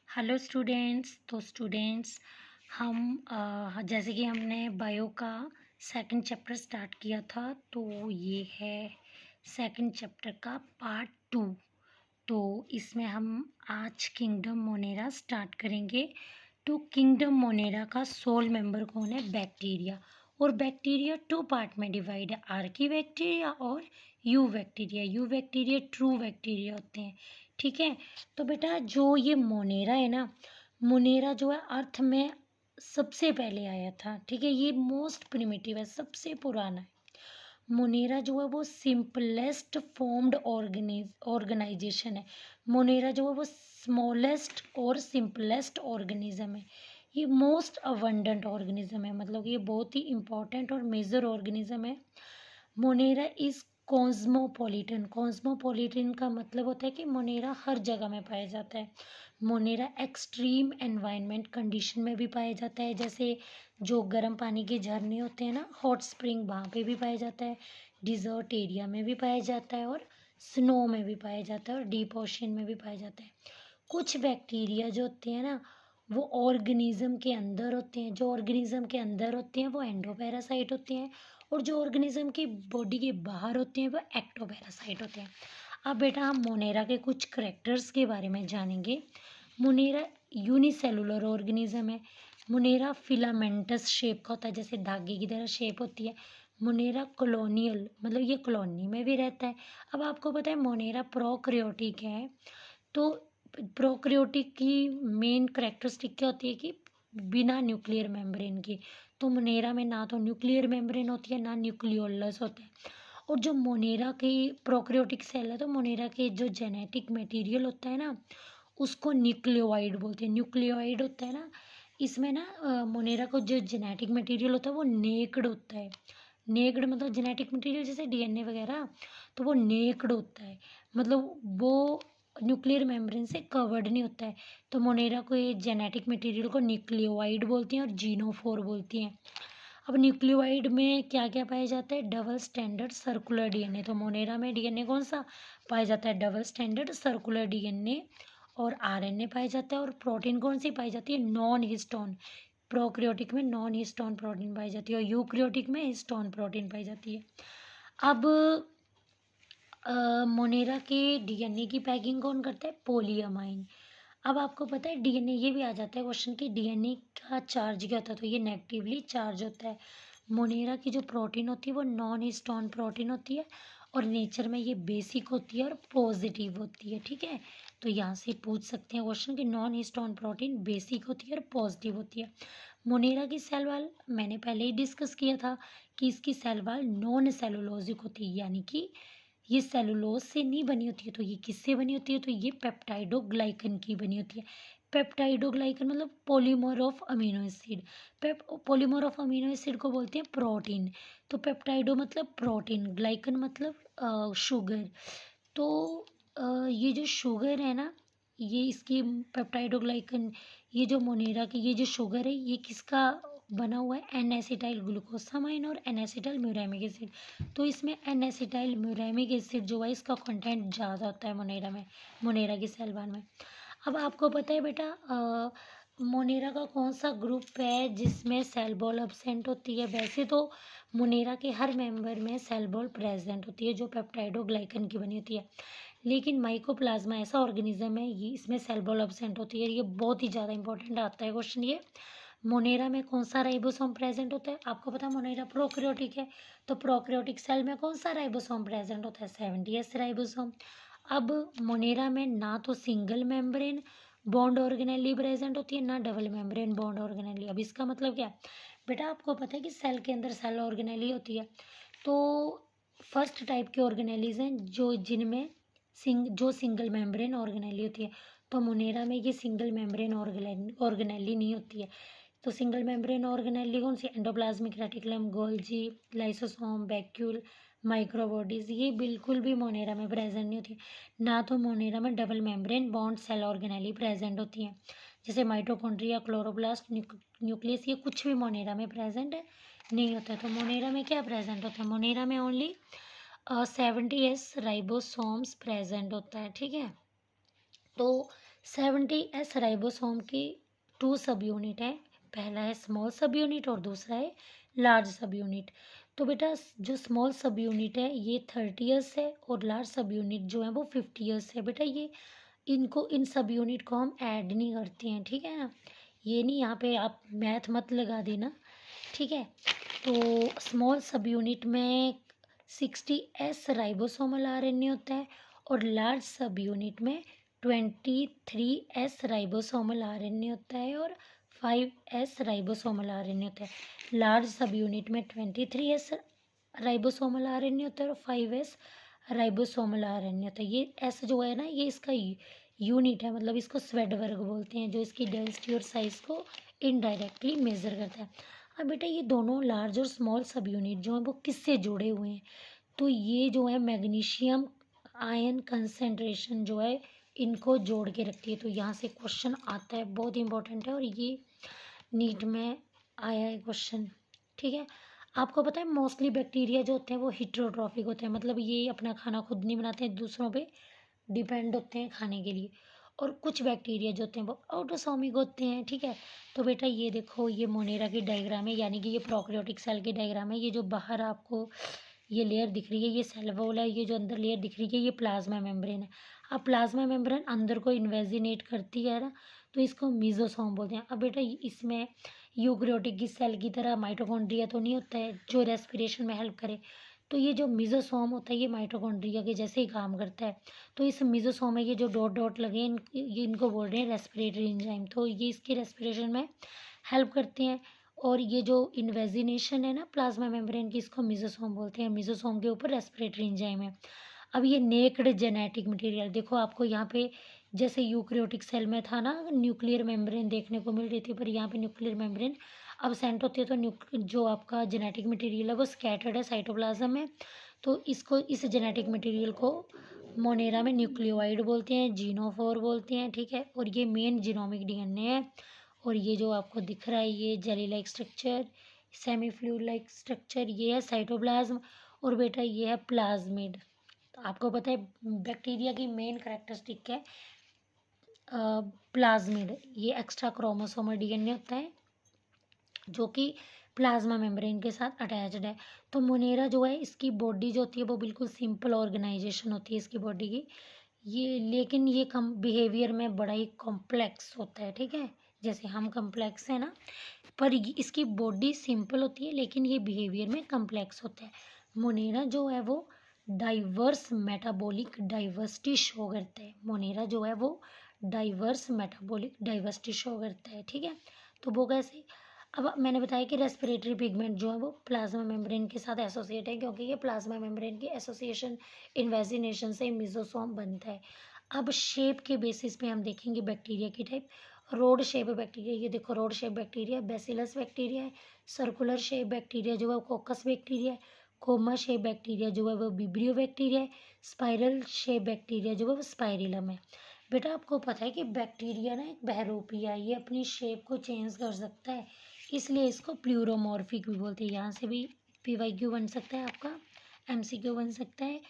Hello students. तो students हम जैसे कि हमने बायो का सेकंड चैप्टर स्टार्ट किया था, तो ये है सेकंड चैप्टर का पार्ट 2। तो इसमें हम आज किंगडम मोनेरा स्टार्ट करेंगे। तो किंगडम मोनेरा का सोल मेंबर कौन है? बैक्टीरिया। और बैक्टीरिया टू पार्ट में डिवाइड है, आर्की बैक्टीरिया और you bacteria. You bacteria true bacteria होते हैं, ठीक है। तो बेटा जो ये मोनेरा है ना, मोनेरा जो है अर्थ में सबसे पहले आया था, ठीक है। ये मोस्ट प्रिमिटिव है, सबसे पुराना है। मोनेरा जो है वो सिंपलेस्ट फॉर्म्ड ऑर्गेनाइजेशन है। मोनेरा जो है वो स्मॉलेस्ट और सिंपलेस्ट ऑर्गेनिज्म है। ये मोस्ट अबंडेंट ऑर्गेनिज्म है, मतलब ये बहुत ही इंपॉर्टेंट और मेजर ऑर्गेनिज्म है। Monera is cosmopolitan. कॉस्मोपॉलिटन का मतलब होता है कि मोनेरा हर जगह में पाया जाता है। मोनेरा एक्सट्रीम एनवायरनमेंट कंडीशन में भी पाया जाता है, जैसे जो गर्म पानी के झरने होते हैं ना, हॉट स्प्रिंग, वहाँ पे भी पाया जाता है। डिजर्ट एरिया में भी पाया जाता है और स्नो में भी पाया जाता है और डीप ओशन में भी पाया जाता है। कुछ बैक्टीरिया जो होते हैं ना, वो ऑर्गेनिज्म के अंदर होते हैं। जो ऑर्गेनिज्म के अंदर होते हैं वो एंडोपैरासाइट होते हैं, और जो ऑर्गेनिज्म की बॉडी के बाहर होते हैं वो एक्टोपैरासाइट होते हैं। अब बेटा हम मोनेरा के कुछ करेक्टर्स के बारे में जानेंगे। मोनेरा यूनिसेलुलर ऑर्गेनिज्म है। मोनेरा फिलामेंटस शेप का होता है, जैसे धागे की तरह शेप होती है। मोनेरा कॉलोनियल, मतलब ये कॉलोनी में भी रहता है। अब आपको पता है मोनेरा प्रोकैरियोटिक है। तो प्रोकैरियोटिक की मेन करेक्टरिस्टिक क्या होती है कि बिना न्यूक्लियर मेम्ब्रेन की। तो मोनेरा में ना तो न्यूक्लियर मेम्ब्रेन होती है, ना न्यूक्लियोलस होता है। और जो मोनेरा की प्रोकैरियोटिक सेल है, तो मोनेरा के जो जेनेटिक मटेरियल होता है ना, उसको न्यूक्लियोइड बोलते हैं। न्यूक्लियोइड होता है ना, इसमें ना मोनेरा को जो जेनेटिक मटेरियल होता है वो नेक्ड होता है। नेक्ड मतलब जेनेटिक मटेरियल जैसे डीएनए वगैरह, तो वो नेक्ड होता है, मतलब वो न्यूक्लियर मेम्ब्रेन से कवर्ड नहीं होता है। तो मोनेरा को ये जेनेटिक मटेरियल को न्यूक्लियोइड बोलती हैं और जीनोफोर बोलती हैं। अब न्यूक्लियोइड में क्या क्या पाया जाता है? Double standard circular DNA. तो मोनेरा में डीएनए कौन सा पाया जाता है? Double standard circular DNA. और आरएनए पाया जाता है। और प्रोटीन कौन सी पाई जाती है? Non histone. प्रोकैरियोटिक में नॉन हिस्टोन प्रोटीन पाई जाती है और यूकैरियोटिक में हिस्टोन प्रोटीन पाई जाती है। अब मोनेरा के डीएनए की पैकिंग कौन करता है? पॉलीअमाइन। अब आपको पता है डीएनए, ये भी आ जाता है क्वेश्चन कि डीएनए का चार्ज क्या होता है, तो ये नेगेटिवली चार्ज होता है। मोनेरा की जो प्रोटीन होती है वो नॉन हिस्टोन प्रोटीन होती है, और नेचर में ये बेसिक होती है और पॉजिटिव होती है, ठीक है। तो यहाँ से पूछ सकते हैं क्वेश्चन कि नॉन हिस्टोन प्रोटीन बेसिक होती है और पॉजिटिव होती है। मोनेरा की सेल वाल मैंने पहले ही डिस्कस किया था कि इसकी सेल वाल नॉन सेलुलोजिक होती है, यानी कि ये सेलुलोज से नहीं बनी होती है। तो ये किससे बनी होती है? तो ये पेप्टाइडोग्लाइकन की बनी होती है। पेप्टाइडोग्लाइकन मतलब polymer of amino acid. Polymer of amino acid को बोलते हैं प्रोटीन। तो पेप्टाइडो मतलब प्रोटीन, ग्लाइकन मतलब शुगर। तो ये जो शुगर है ना, ये इसकी पेप्टाइडोग्लाइकन, ये जो मोनेरा की ये जो शुगर है, ये किसका बना हुआ है? एन एसिटाइल ग्लूकोसामाइन और एन एसिटाइल म्यूरेमिक एसिड। तो इसमें एन एसिटाइल म्यूरेमिक एसिड जो है इसका कंटेंट ज़्यादा होता है मोनेरा में, मोनेरा की सेल वॉल में। अब आपको पता है बेटा मोनेरा का कौन सा ग्रुप है जिसमें सेल वॉल एब्सेंट होती है? वैसे तो मोनेरा के हर मेंबर में सेल वॉल प्रेजेंट होती है जो पेप्टाइडोग्लाइकन की बनी होती है, लेकिन माइकोप्लाज्मा ऐसा ऑर्गेनिज्म है ये इसमें सेल वॉल एब्सेंट होती है। ये बहुत ही ज़्यादा इंपॉर्टेंट आता है क्वेश्चन ये। मोनेरा में कौन सा राइबोसोम प्रेजेंट होता है? आपको पता है मोनेरा प्रोकैरियोटिक है, तो प्रोकैरियोटिक सेल में कौन सा राइबोसोम प्रेजेंट होता है? 70S ribosome. अब मोनेरा में ना तो single membrane bond organelle present होती है, ना डबल मेम्ब्रेन बॉन्ड ऑर्गेनेली। अब इसका मतलब क्या है? बेटा आपको पता है कि सेल के अंदर सेल ऑर्गेनेली होती है। तो फर्स्ट टाइप के ऑर्गेनेलीज हैं जो जिनमें जो सिंगल मेम्ब्रेन ऑर्गेनेली होती है। तो मोनेरा में ये सिंगल मेम्ब्रेन ऑर्गेनेली नहीं होती है। तो सिंगल मेम्ब्रेन ऑर्गेनेली कौन सी? Endoplasmic reticulum, Golgi, lysosome, vacuole, microbodies, ये बिल्कुल भी मोनेरा में प्रेजेंट नहीं होती। ना तो मोनेरा में double membrane bound cell organelle present होती हैं, जैसे माइटोकॉन्ड्रिया, क्लोरोप्लास्ट, न्यूक्लियस, ये कुछ भी मोनेरा में प्रेजेंट नहीं होता है। तो मोनेरा में क्या प्रेजेंट होता है? मोनेरा में ओनली 70S राइबोसोम्स प्रेजेंट होता है, ठीक है। तो 70S राइबोसोम की 2 सब यूनिट है। पहला है स्मॉल सब यूनिट और दूसरा है लार्ज सब यूनिट। तो बेटा जो स्मॉल सब यूनिट है ये 30 ईयर्स है और लार्ज सब यूनिट जो है वो 50 ईयर्स है। बेटा ये इनको इन सब यूनिट को हम ऐड नहीं करते हैं, ठीक है ना। ये नहीं, यहाँ पे आप मैथ मत लगा देना, ठीक है। तो स्मॉल सब यूनिट में 60S राइबोसोमल आरएनए होता है और लार्ज सब यूनिट में 23S राइबोसोमल आरएनए होता है और 5S राइबोसोमल आरएनए होता है। लार्ज सब यूनिट में 23S राइबोसोमल आरएनए होता है और 5S राइबोसोमल आरएनए होता है। ये एस जो है ना, ये इसका यूनिट है, मतलब इसको स्वेड वर्ग बोलते हैं, जो इसकी डेंसिटी और साइज को इनडायरेक्टली मेजर करता है। अब बेटा ये दोनों लार्ज और स्मॉल सब यूनिट जो हैं वो किससे जुड़े हुए हैं, तो ये जो है मैग्नीशियम आयन कंसेंट्रेशन जो है इनको जोड़ के रखती है। तो यहाँ से क्वेश्चन आता है, बहुत इंपॉर्टेंट है और ये नीट में आया है क्वेश्चन, ठीक है। आपको पता है मोस्टली बैक्टीरिया जो होते हैं वो हिट्रोट्रॉफिक होते हैं, मतलब ये अपना खाना खुद नहीं बनाते हैं, दूसरों पे डिपेंड होते हैं खाने के लिए। और कुछ बैक्टीरिया जो होते हैं वो ऑटोसोमिक होते हैं, ठीक है। तो बेटा ये देखो, ये मोनेरा की डायग्राम है, यानी कि ये प्रोकैरियोटिक सेल की डायग्राम है। ये जो बाहर आपको ये लेयर दिख रही है ये सेल वॉल है, ये जो अंदर लेयर दिख रही है ये प्लाज्मा मेम्ब्रेन है। अब प्लाज्मा मेम्ब्रेन अंदर को इन्वेजिनेट करती है ना, तो इसको मीजोसोम बोलते हैं। अब बेटा इसमें यूकैरियोटिक की सेल की तरह माइटोकॉन्ड्रिया तो नहीं होता है जो रेस्पिरेशन में हेल्प करे। तो ये जो मीजोसोम होता है ये माइटोकॉन्ड्रिया के जैसे ही काम करता है। तो इस मीजोसोम में ये जो डॉट डॉट लगे ये इनको बोल रहे हैं रेस्पिरेटरी एंजाइम। तो ये इसके रेस्पिरेशन में हेल्प करते हैं। और ये जो इन्वेजिनेशन है ना प्लाज्मा मेम्ब्रेन की, इसको मीजोसोम बोलते हैं। मीजोसोम के ऊपर रेस्पिरेटरी एंजाइम है। अब ये नेक्ड जेनेटिक मटेरियल देखो, आपको यहाँ पे जैसे यूकैरियोटिक सेल में था ना न्यूक्लियर मेम्ब्रेन देखने को मिल रही थी, पर यहाँ पे न्यूक्लियर मेम्ब्रेन अब्सेंट होती है। तो जो आपका जेनेटिक मटेरियल है वो स्कैटर्ड है साइटोप्लाज्म में। तो इसको इस जेनेटिक मटेरियल को मोनेरा में न्यूक्लियोइड बोलते हैं, जीनोफोर बोलते हैं, ठीक है। और ये मेन जीनोमिक डीएनए है। और ये जो आपको दिख रहा है ये jelly like structure, semi fluid like structure, ये है साइटोप्लाज्म। और बेटा ये है प्लाज्मिड। तो आपको पता है बैक्टीरिया की मेन कैरेक्टरिस्टिक है प्लाज्मिड। ये एक्स्ट्रा क्रोमोसोमल डीएनए होता है जो कि प्लाज्मा मेम्ब्रेन के साथ अटैच्ड है। तो मोनेरा जो है इसकी बॉडी जो होती है वो बिल्कुल सिंपल ऑर्गेनाइजेशन होती है इसकी बॉडी की। ये लेकिन ये कम बिहेवियर में बड़ा ही कॉम्प्लेक्स होता है, ठीक है। जैसे हम कॉम्प्लेक्स है ना, पर इसकी बॉडी सिंपल होती है लेकिन ये बिहेवियर में कॉम्प्लेक्स होता है। मोनेरा जो है वो डाइवर्स मेटाबॉलिक डाइवर्सिटी शो करता है। मोनेरा जो है वो डाइवर्स मेटाबॉलिक डाइवर्सिटी शो करता है, ठीक है। तो वो कैसे, अब मैंने बताया कि रेस्पिरेटरी पिगमेंट जो है वो प्लाज्मा मेम्ब्रेन के साथ एसोसिएट है, क्योंकि ये प्लाज्मा मेम्ब्रेन की एसोसिएशन इन्वेजिनेशन से मीजोसोम बनता है। अब शेप के बेसिस पे हम देखेंगे बैक्टीरिया की टाइप। रोड शेप बैक्टीरिया, ये देखो rod shape bacteria bacillus bacteria है। सर्कुलर शेप बैक्टीरिया जो है कोकस बैक्टीरिया है। कोमा शेप बैक्टीरिया जो है वो विब्रियो बैक्टीरिया है। स्पाइरल शेप बैक्टीरिया जो है वो स्पाइरिलम है। बेटा आपको पता है कि बैक्टीरिया ना एक बहुरूपी है, ये अपनी शेप को चेंज कर सकता है, इसलिए इसको प्लूरोमॉर्फिक भी बोलते हैं। यहाँ से भी PYQ बन सकता है आपका, MCQ बन सकता है।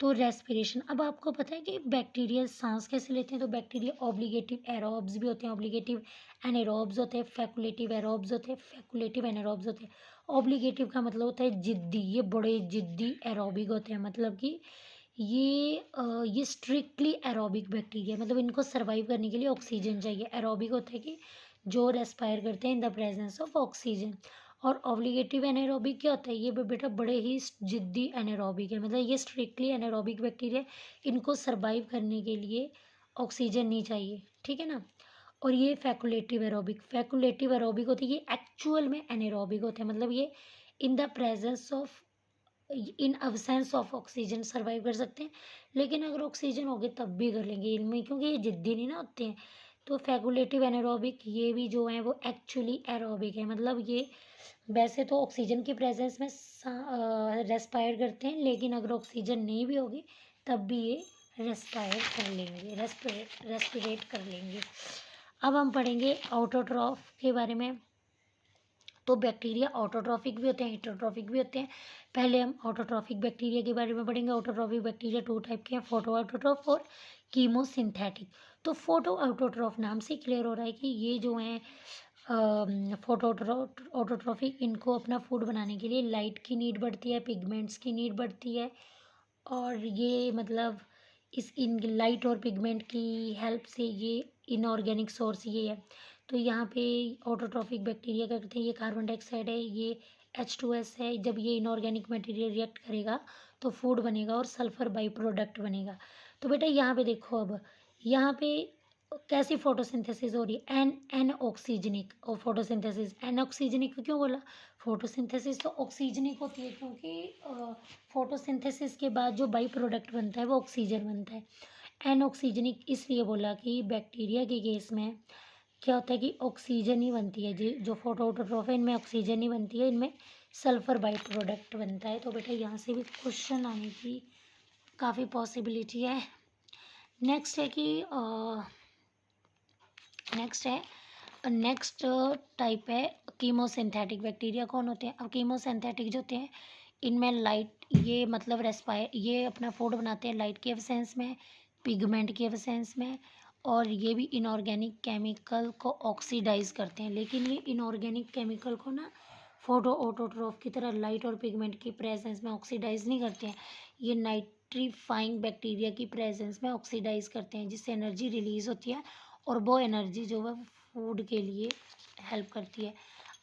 तो रेस्पिरेशन, अब आपको पता है कि बैक्टीरिया सांस कैसे लेते हैं। तो बैक्टीरिया ऑब्लिगेटिव एरोब्स भी होते हैं, ऑब्लिगेटिव एनेरोब्स होते हैं, फैकुलेटिव एरोब्स होते हैं, फैकुलेटिव एनेरोब्स होते हैं। ऑब्लिगेटिव का मतलब होता है जिद्दी, ये बड़े जिद्दी एरोबिक होते हैं, मतलब कि ये स्ट्रिक्टली एरोबिक बैक्टीरिया, मतलब इनको सर्वाइव करने के लिए ऑक्सीजन चाहिए। एरोबिक होता है कि जो रेस्पायर करते हैं in the presence of oxygen. और ऑब्लिगेटिव एनारोबिक क्या होता है, ये बेटा बड़े ही जिद्दी एनारोबिक है, मतलब ये स्ट्रिक्टली एनारोबिक बैक्टीरिया, इनको सर्वाइव करने के लिए ऑक्सीजन नहीं चाहिए, ठीक है ना। और ये फैकुलेटिव एरोबिक होती है, ये एक्चुअल में एनारोबिक होते हैं, मतलब ये in the presence of in absence of oxygen survive कर सकते हैं, लेकिन अगर ऑक्सीजन होगी तब भी कर लेंगे इनमें, क्योंकि ये जिद्दी नहीं ना होते हैं। तो फैकुलेटिव एनारोबिक ये भी जो है वो एक्चुअली एरोबिक है, मतलब ये वैसे तो ऑक्सीजन की प्रेजेंस में रेस्पायर करते हैं, लेकिन अगर ऑक्सीजन नहीं भी होगी तब भी ये रेस्पायर कर लेंगे, रेस्पिरेट कर लेंगे। अब हम पढ़ेंगे ऑटोट्रॉफ के बारे में। तो बैक्टीरिया ऑटोट्रॉफिक भी होते हैं, हेटेरोट्रॉफिक भी होते हैं। पहले हम ऑटोट्रॉफिक बैक्टीरिया के बारे में पढ़ेंगे। ऑटोट्रॉफिक बैक्टीरिया 2 टाइप के हैं, फोटो ऑटोट्रॉफ और कीमोसिंथेटिक। तो फोटो ऑटोट्रॉफ नाम से क्लियर हो रहा है कि ये जो हैं फोटो ऑटोट्रॉफिक, इनको अपना फूड बनाने के लिए लाइट की नीड बढ़ती है, पिगमेंट्स की नीड बढ़ती है। और ये मतलब इस इन लाइट और पिगमेंट की हेल्प से ये इनऑर्गेनिक सोर्स ये है। तो यहाँ पे ऑटोट्रॉफिक बैक्टीरिया क्या करते हैं, ये कार्बन डाइऑक्साइड है, ये H2S है, जब ये इनऑर्गेनिक मटेरियल रिएक्ट करेगा तो फूड बनेगा और सल्फर बाई प्रोडक्ट बनेगा। तो बेटा यहाँ पे देखो, अब यहाँ पे कैसी फोटोसिंथेसिस हो रही है, एन ऑक्सीजनिक। और फोटोसिंथेसिस एन ऑक्सीजनिक क्यों बोला, फोटोसिंथेसिस तो ऑक्सीजनिक होती है क्योंकि फोटोसिंथेसिस के बाद जो बाई प्रोडक्ट बनता है वो ऑक्सीजन बनता है। एन ऑक्सीजनिक इसलिए बोला कि बैक्टीरिया के केस में क्या होता है कि ऑक्सीजन ही बनती है, जी जो फोटोऑटोट्रॉफ है इनमें ऑक्सीजन ही बनती है, इनमें सल्फर बाई प्रोडक्ट बनता है। तो बेटा यहाँ से भी क्वेश्चन आने की काफ़ी पॉसिबिलिटी है। नेक्स्ट है कि नेक्स्ट टाइप है कीमोसिंथेटिक बैक्टीरिया। कौन होते हैं, अब कीमोसिंथेटिक जो होते हैं इनमें लाइट, ये मतलब ये अपना फूड बनाते हैं लाइट के एब्सेंस में, पिगमेंट के एब्सेंस में, और ये भी इनऑर्गेनिक केमिकल को ऑक्सीडाइज करते हैं। लेकिन ये इनऑर्गेनिक केमिकल को ना फोटो ऑटोट्रॉफ की तरह लाइट और पिगमेंट की प्रेजेंस में ऑक्सीडाइज नहीं करते हैं, ये नाइट्रीफाइंग बैक्टीरिया की प्रेजेंस में ऑक्सीडाइज करते हैं, जिससे एनर्जी रिलीज होती है और वो एनर्जी जो है फूड के लिए हेल्प करती है।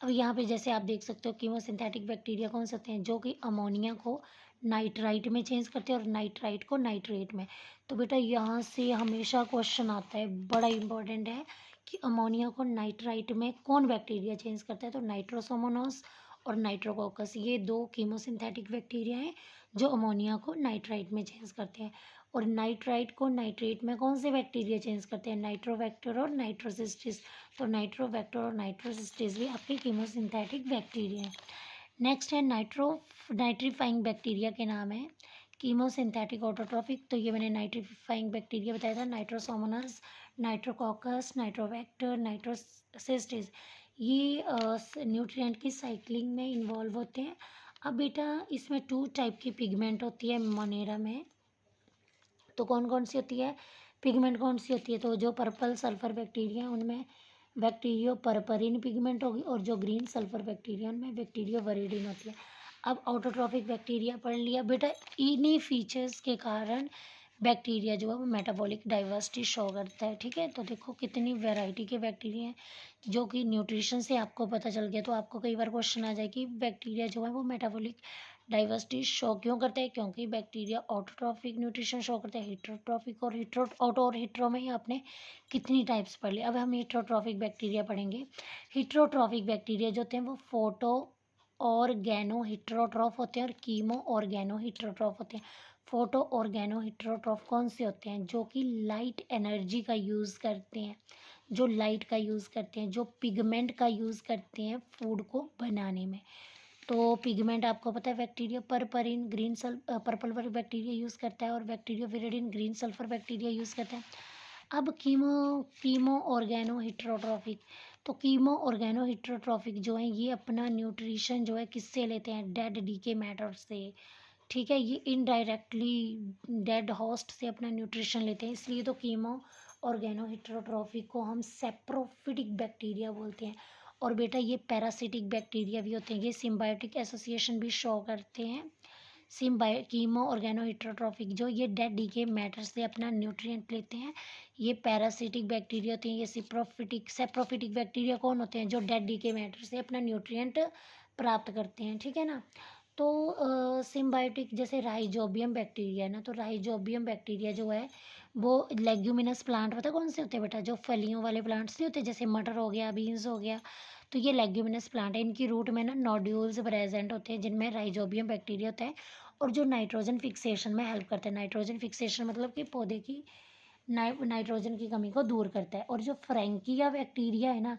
अब यहाँ पे जैसे आप देख सकते हो कीमोसिंथेटिक बैक्टीरिया कौन से होते हैं, जो कि अमोनिया को नाइट्राइट में चेंज करते हैं और नाइट्राइट को नाइट्रेट में। तो बेटा यहाँ से हमेशा क्वेश्चन आता है, बड़ा इंपॉर्टेंट है कि अमोनिया को नाइट्राइट में कौन बैक्टीरिया चेंज करता है, तो नाइट्रोसोमोनास और नाइट्रोकोकस, ये दो कीमोसिंथेटिक बैक्टीरिया हैं जो अमोनिया को नाइट्राइट में चेंज करते हैं। और नाइट्राइट को नाइट्रेट में कौन से बैक्टीरिया चेंज करते हैं, नाइट्रोबैक्टर और नाइट्रोसिस्टिस। तो नाइट्रोबैक्टर और नाइट्रोसिस्टिस भी आपके कीमोसिंथेटिक बैक्टीरिया हैं। नेक्स्ट है नाइट्रीफाइंग बैक्टीरिया के नाम है कीमोसिंथेटिक ऑटोट्रॉफिक। तो ये मैंने नाइट्रीफाइंग बैक्टीरिया बताया था, नाइट्रोसोमोनास, नाइट्रोकॉकस, नाइट्रोबैक्टर, नाइट्रोसिस्टिस, ये न्यूट्रिएंट की साइक्लिंग में इन्वॉल्व होते हैं। अब बेटा इसमें 2 टाइप की पिगमेंट होती है मोनेरा में, तो कौन कौन सी होती है पिगमेंट, कौन सी होती है, तो जो पर्पल सल्फर बैक्टीरिया उनमें बैक्टीरियो परपरिन पिगमेंट होगी, और जो ग्रीन सल्फर बैक्टीरिया उनमें बैक्टीरियो वरीडिन होती है। अब ऑटोट्रॉफिक बैक्टीरिया पढ़ लिया बेटा, इन्हीं फीचर्स के कारण बैक्टीरिया जो है वो मेटाबॉलिक डाइवर्सिटी शो करता है। ठीक है, तो देखो कितनी वैरायटी के बैक्टीरिया हैं, जो कि न्यूट्रिशन से आपको पता चल गया। तो आपको कई बार क्वेश्चन आ जाए कि बैक्टीरिया जो है वो मेटाबॉलिक डाइवर्सिटी शो क्यों करते हैं, क्योंकि बैक्टीरिया ऑटोट्रॉफिक न्यूट्रिशन शो करते हैं, हिट्रोट्रॉफिक और ऑटो और हिट्रो में ही आपने कितनी टाइप्स पढ़ ली। अब हम हिट्रोट्रॉफिक बैक्टीरिया पढ़ेंगे। हिट्रोट्रॉफिक बैक्टीरिया जो होते हैं वो फोटो ऑर्गेनो हिट्रोट्रॉफ होते हैं और कीमो ऑर्गेनो हिट्रोट्रॉफ होते हैं। फोटो ऑर्गेनो हिट्रोट्रॉफ कौन से होते हैं, जो कि लाइट एनर्जी का यूज़ करते हैं, जो लाइट का यूज़ करते हैं, जो पिगमेंट का यूज़ करते हैं फूड को बनाने में। तो पिगमेंट आपको पता है bacteria purpurin green purple bacteria use करता है, और bacteria viridin green sulphur bacteria use करता है। अब कीमो ऑर्गेनो हिट्रोट्रॉफिक, तो कीमो ऑर्गेनो हिट्रोट्रॉफिक जो है ये अपना न्यूट्रिशन जो है किससे लेते हैं, डेड डीके मैटर से। ठीक है, ये इनडायरेक्टली डेड होस्ट से अपना न्यूट्रिशन लेते हैं, इसलिए तो कीमो ऑर्गेनो हिट्रोट्रॉफिक को हम सेप्रोफिटिक बैक्टीरिया बोलते हैं। और बेटा ये पैरासिटिक बैक्टीरिया भी होते हैं, ये सिम्बायोटिक एसोसिएशन भी शो करते हैं। कीमो ऑर्गेनो हिट्रोट्रॉफिक जो ये डेड डीके मैटर से अपना न्यूट्रिएंट लेते हैं, ये पैरासिटिक बैक्टीरिया होते हैं। ये सेप्रोफिटिक बैक्टीरिया कौन होते हैं, जो डेड डीके मैटर से अपना न्यूट्रिएंट प्राप्त करते हैं। ठीक है ना, तो सिम्बायोटिक जैसे राइजोबियम बैक्टीरिया है ना, तो राइजोबियम बैक्टीरिया जो है वो लेग्यूमिनस प्लांट, पता है कौन से होते हैं बेटा, जो फलियों वाले प्लांट्स नहीं होते, जैसे मटर हो गया, बीन्स हो गया, तो ये लेग्यूमिनस प्लांट है। इनकी रूट में ना नोड्यूल्स प्रेजेंट होते हैं जिनमें राइजोबियम बैक्टीरिया होता है, और जो नाइट्रोजन फिक्सेशन में हेल्प करते हैं। नाइट्रोजन फिक्सेशन मतलब कि पौधे की नाइट्रोजन की कमी को दूर करता है। और जो फ्रैंकिया बैक्टीरिया है ना,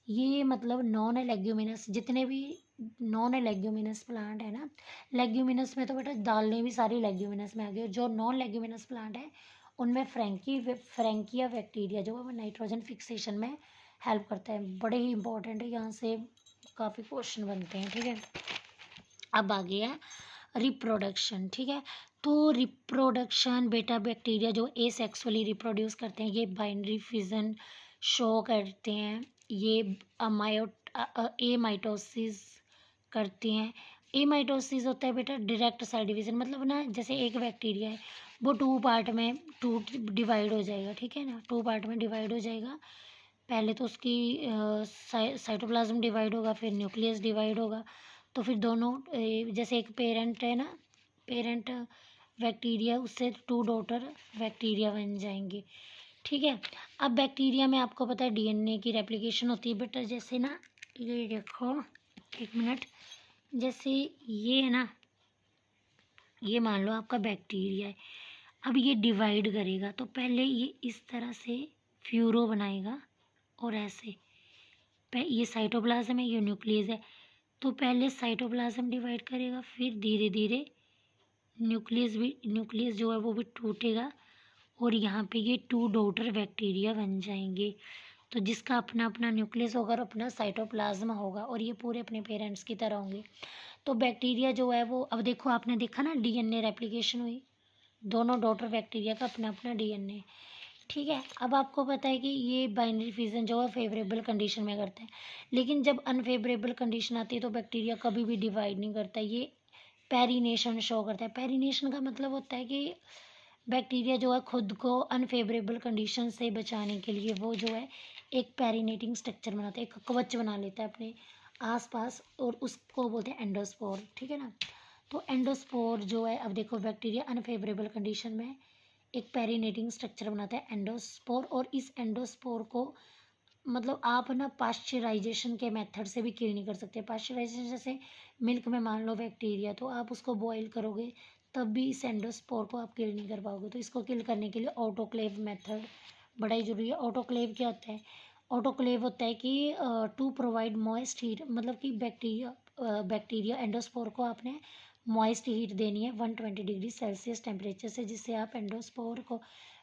ये मतलब नॉन लेग्यूमिनस, जितने भी नॉन लेग्यूमिनस प्लांट है ना, लेग्यूमिनस में तो बेटा दालें भी सारी लेग्यूमिनस में आ गई, जो नॉन लेग्यूमिनस प्लांट है उनमें फ्रैंकिया बैक्टीरिया जो है वो नाइट्रोजन फिक्सेशन में हेल्प करता है। बड़े ही इंपॉर्टेंट है, यहाँ से काफ़ी क्वेश्चन बनते हैं। ठीक है, अब आ गया रिप्रोडक्शन। ठीक है, तो रिप्रोडक्शन बेटा बैक्टीरिया जो एसेक्सुअली रिप्रोड्यूस करते हैं ये बाइनरी फिजन शो करते हैं, ये एमाइटोसिस करते हैं। एमाइटोसिस होता है बेटा डायरेक्ट सेल डिवीजन, मतलब ना जैसे एक बैक्टीरिया है वो टू पार्ट में डिवाइड हो जाएगा, ठीक है ना, टू पार्ट में डिवाइड हो जाएगा। पहले तो उसकी साइटोप्लाज्म डिवाइड होगा, फिर न्यूक्लियस डिवाइड होगा, तो फिर दोनों जैसे एक पेरेंट है ना, पेरेंट बैक्टीरिया, उससे टू डॉटर बैक्टीरिया बन जाएंगे, ठीक है। अब बैक्टीरिया में आपको पता है डीएनए की रेप्लिकेशन होती है बेटा, जैसे ना ये देखो, एक मिनट, जैसे ये है ना, ये मान लो आपका बैक्टीरिया है, अब ये डिवाइड करेगा तो पहले ये इस तरह से फ्यूरो बनाएगा और ऐसे ये साइटोप्लाज्म है, ये न्यूक्लियस है, तो पहले साइटोप्लाज्म डिवाइड करेगा, फिर धीरे धीरे न्यूक्लियस जो है वो भी टूटेगा और यहाँ पे ये टू डॉटर बैक्टीरिया बन जाएंगे, तो जिसका अपना अपना न्यूक्लियस होगा और अपना साइटोप्लाज्म होगा और ये पूरे अपने पेरेंट्स की तरह होंगे। तो बैक्टीरिया जो है वो, अब देखो आपने देखा ना डीएनए रेप्लिकेशन हुई, दोनों डॉटर बैक्टीरिया का अपना अपना डीएनए, ठीक है। अब आपको पता है कि ये बाइनरी फिजन जो है फेवरेबल कंडीशन में करते हैं, लेकिन जब अनफेवरेबल कंडीशन आती है तो बैक्टीरिया कभी भी डिवाइड नहीं करता, ये पेरिनेशन शो करता है। पेरिनेशन का मतलब होता है कि बैक्टीरिया जो है खुद को अनफेवरेबल कंडीशन से बचाने के लिए वो जो है एक पेरिनेटिंग स्ट्रक्चर बनाता है, एक कवच बना लेता है अपने आसपास, और उसको बोलते हैं एंडोस्पोर, ठीक है ना। तो एंडोस्पोर जो है, अब देखो बैक्टीरिया अनफेवरेबल कंडीशन में एक पेरिनेटिंग स्ट्रक्चर बनाता है एंडोस्पोर, और इस एंडोस्पोर को मतलब आप ना पाश्चराइजेशन के मेथड से भी किल नहीं कर सकते। पाश्चराइजेशन जैसे मिल्क में मान लो बैक्टीरिया, तो आप उसको बॉईल करोगे तब भी इस एंडोस्पोर को आप किल नहीं कर पाओगे, तो इसको किल करने के लिए ऑटोक्लेव मेथड बड़ा ही जरूरी है। ऑटोक्लेव क्या होता है? ऑटोक्लेव होता है कि टू प्रोवाइड मॉइस्ट हीट, मतलब कि बैक्टीरिया एंडोस्पोर को आपने मॉइस्ट हीट देनी है 120 डिग्री सेल्सियस टेम्परेचर से, जिससे आप एंडोस्पोर को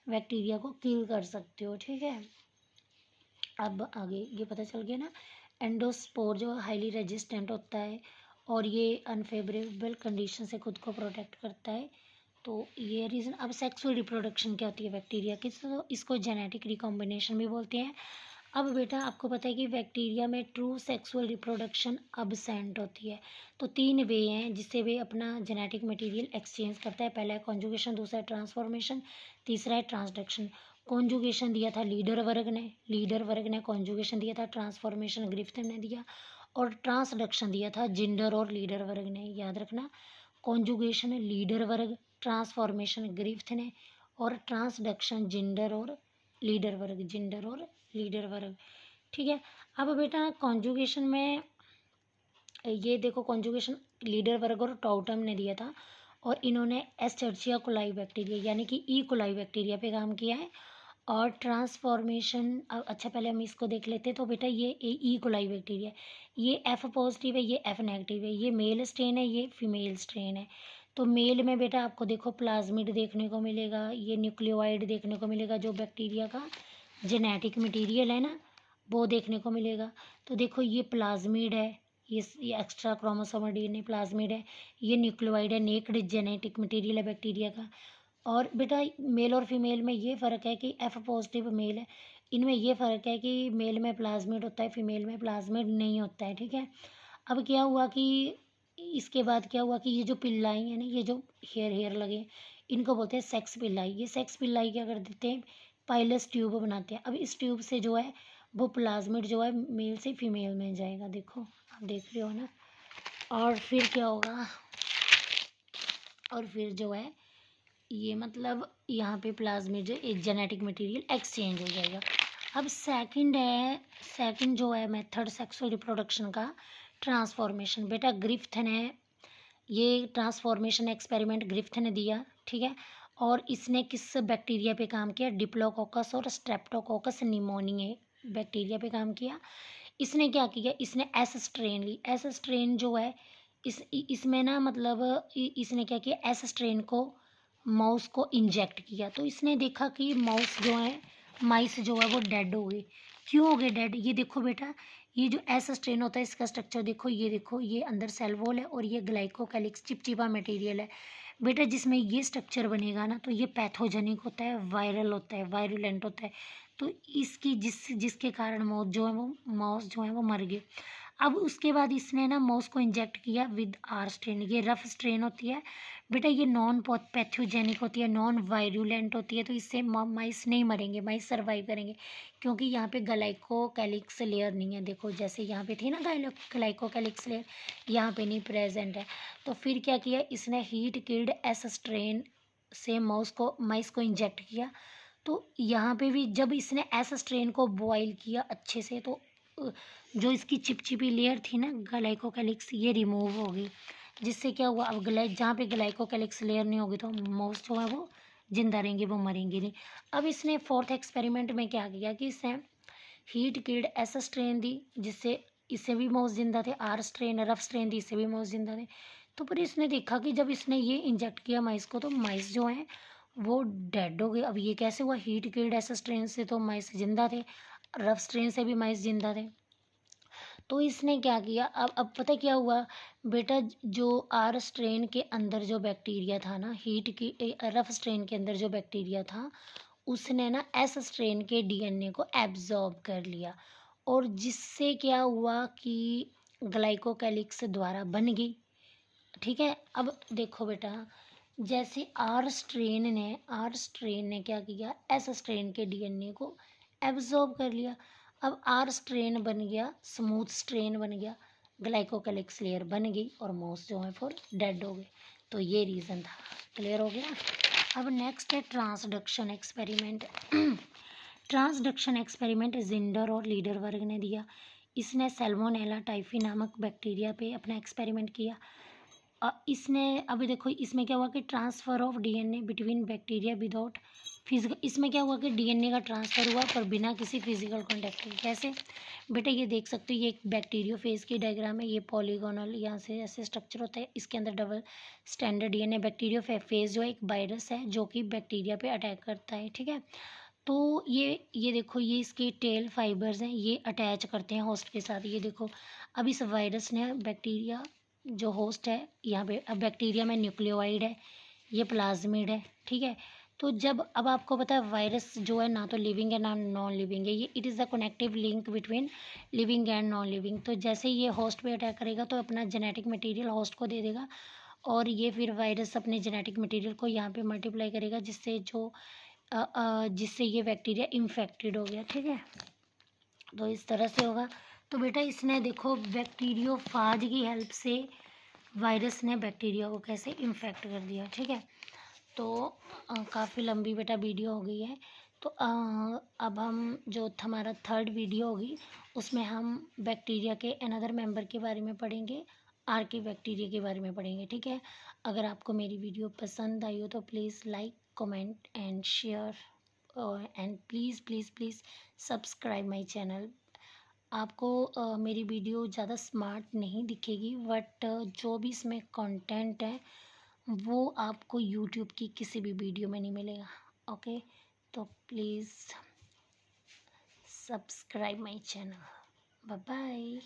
बैक्टीरिया को किल कर सकते हो, ठीक है। अब आगे ये पता चल गया ना, एंडोस्पोर जो हाईली रेजिस्टेंट होता है और ये अनफेवरेबल कंडीशन से खुद को प्रोटेक्ट करता है, तो ये रीज़न। अब सेक्सुअल रिप्रोडक्शन क्या होती है बैक्टीरिया की, तो इसको जेनेटिक रिकॉम्बिनेशन भी बोलते हैं। अब बेटा आपको पता है कि बैक्टीरिया में ट्रू सेक्सुअल रिप्रोडक्शन अबसेंट होती है, तो तीन वे हैं जिससे वे अपना जेनेटिक मटेरियल एक्सचेंज करता है। पहला है कॉन्जुगेशन, दूसरा है ट्रांसफॉर्मेशन, तीसरा है ट्रांसडक्शन। कॉन्जुगेशन दिया था लीडर वर्ग ने कॉन्जुगेशन दिया था, ट्रांसफॉर्मेशन ग्रिफ्थ ने दिया, और ट्रांसडक्शन दिया था जिंडर और लीडर वर्ग ने। याद रखना, कॉन्जुगेशन लीडर वर्ग, ट्रांसफॉर्मेशन ग्रिफ्थ ने, और ट्रांसडक्शन जिंडर और लीडर वर्ग, ठीक है। अब बेटा कॉन्जुगेशन में ये देखो, कॉन्जुगेशन लीडर वर्ग और टॉटम ने दिया था, और इन्होंने एस्चर्चिया कोलाई बैक्टीरिया यानी कि ई कोलाई बैक्टीरिया पे काम किया है। और ट्रांसफॉर्मेशन, अच्छा पहले हम इसको देख लेते हैं। तो बेटा ये ई कोलाई बैक्टीरिया, ये एफ पॉजिटिव है, ये एफ नेगेटिव है, ये मेल स्ट्रेन है, ये फीमेल स्ट्रेन है। तो मेल में बेटा आपको देखो प्लाज्मिड देखने को मिलेगा, ये न्यूक्लियोइड देखने को मिलेगा, जो बैक्टीरिया का जेनेटिक मटेरियल है ना वो देखने को मिलेगा। तो देखो ये प्लाज्मिड है, ये एक्स्ट्रा क्रोमोसोमल डीएनए प्लाज्मिड है, ये न्यूक्लियोइड है, नेक्ड जेनेटिक मटेरियल है बैक्टीरिया का। और बेटा मेल और फीमेल में ये फ़र्क है कि एफ पॉजिटिव मेल है, इनमें ये फ़र्क है कि मेल में प्लाज्मिड होता है, फीमेल में प्लाज्मिड नहीं होता है, ठीक है। अब क्या हुआ कि इसके बाद क्या हुआ कि ये जो पिल्लाई है ना, ये जो हेयर लगे, इनको बोलते हैं सेक्स पिल्लाई। ये सेक्स पिल्लाई क्या कर देते हैं, पाइलस ट्यूब बनाते हैं। अब इस ट्यूब से जो है वो प्लाज्मिड जो है मेल से फीमेल में जाएगा, देखो आप देख रहे हो ना। और फिर क्या होगा, और फिर जो है ये मतलब यहाँ पे प्लाज्मिड जो एक जेनेटिक मटेरियल एक्सचेंज हो जाएगा। अब सेकंड जो है मेथड सेक्सुअल रिप्रोडक्शन का, ट्रांसफॉर्मेशन। बेटा ग्रिफ्थ ने ये ट्रांसफॉर्मेशन एक्सपेरिमेंट ग्रिफ्थ ने दिया, ठीक है। और इसने किस बैक्टीरिया पे काम किया, डिप्लोकोकस और स्ट्रेप्टोकोकस निमोनिए बैक्टीरिया पे काम किया। इसने क्या किया, इसने एस स्ट्रेन ली। एस स्ट्रेन जो है इसमें ना मतलब इसने क्या किया, एस स्ट्रेन को माउस को इंजेक्ट किया, तो इसने देखा कि माइस जो है वो डेड हो गई। क्यों हो गए डेड, ये देखो बेटा, ये जो एस स्ट्रेन होता है इसका स्ट्रक्चर देखो, ये अंदर सेल वॉल है और ये ग्लाइकोकैलिक्स चिपचिपा मटेरियल है। बेटा जिसमें ये स्ट्रक्चर बनेगा ना तो ये पैथोजेनिक होता है, वायरल होता है, वायरुलेंट होता है। तो इसकी जिसके कारण माउस जो है वो मर गए। अब उसके बाद इसने ना माउस को इंजेक्ट किया विद आर स्ट्रेन। ये रफ स्ट्रेन होती है बेटा, ये नॉन पैथोजेनिक होती है, नॉन वायरुलेंट होती है, तो इससे माइस नहीं मरेंगे, माइस सर्वाइव करेंगे, क्योंकि यहाँ पे ग्लाइकोकैलिक्स लेयर नहीं है। देखो जैसे यहाँ पे थी ना ग्लाइकोकैलिक्स लेयर, यहाँ पे नहीं प्रेजेंट है। तो फिर क्या किया इसने, हीट किल्ड एस स्ट्रेन से माइस को इंजेक्ट किया। तो यहाँ पे भी जब इसने एस स्ट्रेन को बॉयल किया अच्छे से, तो जो इसकी चिपचिपी लेयर थी ना ग्लाइकोकैलिक्स, ये रिमूव हो गई, जिससे क्या हुआ, अब जहाँ पे ग्लाइकोकैलिक्स लेयर नहीं होगी तो माउस जो है वो जिंदा रहेंगे, वो मरेंगे नहीं। अब इसने फोर्थ एक्सपेरिमेंट में क्या किया कि इसने हीट किल्ड एस स्ट्रेन दी, जिससे इससे भी माउस जिंदा थे, आर स्ट्रेन रफ स्ट्रेन दी, इससे भी माउस जिंदा थे। तो फिर इसने देखा कि जब इसने ये इंजेक्ट किया माइस को, तो माइस जो है वो डेड हो गए। अब ये कैसे हुआ, हीट किल्ड एस स्ट्रेन से तो माइस जिंदा थे, रफ स्ट्रेन से भी माइस जिंदा थे। तो इसने क्या किया, अब पता क्या हुआ बेटा, जो आर स्ट्रेन के अंदर जो बैक्टीरिया था ना, रफ स्ट्रेन के अंदर जो बैक्टीरिया था, उसने ना एस स्ट्रेन के डीएनए को एब्जॉर्ब कर लिया, और जिससे क्या हुआ कि ग्लाइकोकैलिक्स द्वारा बन गई। ठीक है, अब देखो बेटा, जैसे आर स्ट्रेन ने क्या किया, एस स्ट्रेन के डीएनए को एब्जॉर्ब कर लिया। अब आर स्ट्रेन बन गया, स्मूथ स्ट्रेन बन गया, ग्लाइकोकैलिक्स लेयर बन गई, और माउस जो है फिर डेड हो गए। तो ये रीज़न था। क्लियर हो गया। अब नेक्स्ट है transduction experiment. Transduction experiment Zinder और लीडरवर्ग ने दिया। इसने सैल्मोनेला टाइफी नामक बैक्टीरिया पे अपना एक्सपेरिमेंट किया। इसने अभी देखो इसमें क्या हुआ कि transfer of DNA between bacteria without physical, इसमें क्या हुआ कि डीएनए का ट्रांसफ़र हुआ पर बिना किसी फिजिकल कॉन्टैक्ट के। कैसे बेटा, ये देख सकते हो, ये एक बैक्टीरियोफेज की डायग्राम है, ये पॉलीगोनल यहाँ से ऐसे स्ट्रक्चर होता है, इसके अंदर डबल स्टैंडर्ड डीएनए। बैक्टीरियोफेज जो है एक वायरस है जो कि बैक्टीरिया पे अटैक करता है। ठीक है, तो ये देखो, ये इसके टेल फाइबर्स हैं, ये अटैच करते हैं होस्ट के साथ। ये देखो, अब इस वायरस ने बैक्टीरिया जो होस्ट है, यहाँ पे अब बैक्टीरिया में न्यूक्लियोइड है, ये प्लाज्मिड है। ठीक है, तो जब अब आपको पता है वायरस जो है ना तो लिविंग है ना नॉन लिविंग है, ये it is the connective link between living and non living. तो जैसे ये होस्ट पे अटैक करेगा तो अपना जेनेटिक मटेरियल होस्ट को दे देगा, और ये फिर वायरस अपने जेनेटिक मटेरियल को यहाँ पे मल्टीप्लाई करेगा, जिससे ये बैक्टीरिया इन्फेक्टेड हो गया। ठीक है, तो इस तरह से होगा। तो बेटा इसने देखो बैक्टीरियोफाज की हेल्प से वायरस ने बैक्टीरिया को कैसे इन्फेक्ट कर दिया। ठीक है, तो काफ़ी लंबी बेटा वीडियो हो गई है। तो अब हम जो हमारा थर्ड वीडियो होगी उसमें हम बैक्टीरिया के अनदर मेंबर के बारे में पढ़ेंगे, आर्की बैक्टीरिया के बारे में पढ़ेंगे। ठीक है, अगर आपको मेरी वीडियो पसंद आई हो तो please like comment and share, and please please please subscribe my channel. आपको मेरी वीडियो ज़्यादा स्मार्ट नहीं दिखेगी, बट जो भी इसमें कंटेंट है वो आपको यूट्यूब की किसी भी वीडियो में नहीं मिलेगा। ओके, तो please subscribe my channel. Bye bye.